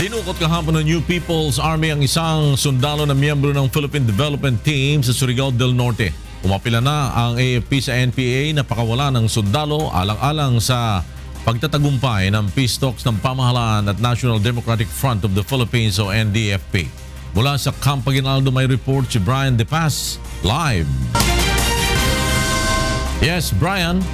Dinukot kahapon ng New People's Army ang isang sundalo na miyembro ng Philippine Development Team sa Surigao del Norte. Umapila na ang AFP sa NPA na pakawala ng sundalo alang-alang sa pagtatagumpay ng peace talks ng pamahalaan at National Democratic Front of the Philippines o NDFP. Mula sa Camp Aguinaldo may report si Brian De Paz live. Yes, Brian.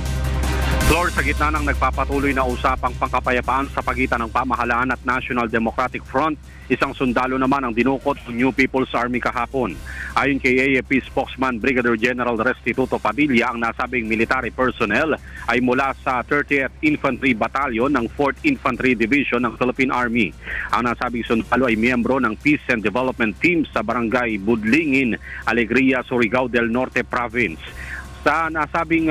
Flor, sa gitna ng nagpapatuloy na usapang pangkapayapaan sa pagitan ng pamahalaan at National Democratic Front, isang sundalo naman ang dinukot ng New People's Army kahapon. Ayon kay AFP spokesman Brigadier General Restituto Padilla, ang nasabing military personnel ay mula sa 30th Infantry Battalion ng 4th Infantry Division ng Philippine Army. Ang nasabing sundalo ay miyembro ng Peace and Development Team sa Barangay Budlingin, Alegria, Surigao del Norte Province. Sa nasabing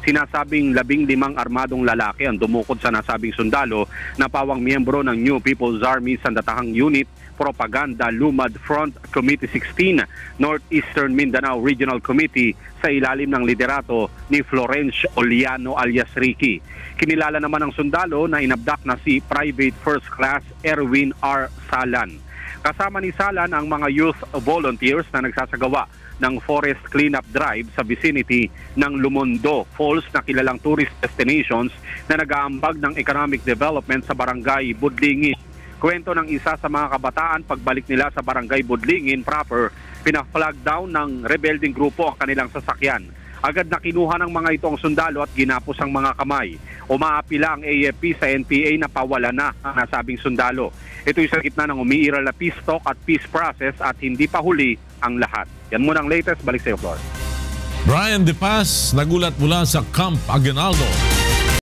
sinasabing 15 armadong lalaki ang dumukod sa nasabing sundalo na pawang miyembro ng New People's Army Sandatahang Unit Propaganda Lumad Front Committee 16 Northeastern Mindanao Regional Committee sa ilalim ng liderato ni Florencio Oliano alias Ricky. Kinilala naman ng sundalo na inabdak na si Private First Class Erwin R. Salan. Kasama ni Salan ang mga youth volunteers na nagsasagawa ng forest cleanup drive sa vicinity ng Lumondo Falls na kilalang tourist destinations na nag-aambag ng economic development sa Barangay Budlingin. Kwento ng isa sa mga kabataan, pagbalik nila sa Barangay Budlingin proper, pina-flag down ng rebelding grupo ang kanilang sasakyan. Agad na kinuha ng mga ito ang sundalo at ginapos ang mga kamay. Umaapila ang AFP sa NPA na pawala na ang nasabing sundalo. Ito'y sa gitna ng umiiral na peace talk at peace process at hindi pa huli ang lahat. Yan muna ang latest. Balik sa iyo, Flor. Brian De Paz, nagulat mula sa Camp Aguinaldo.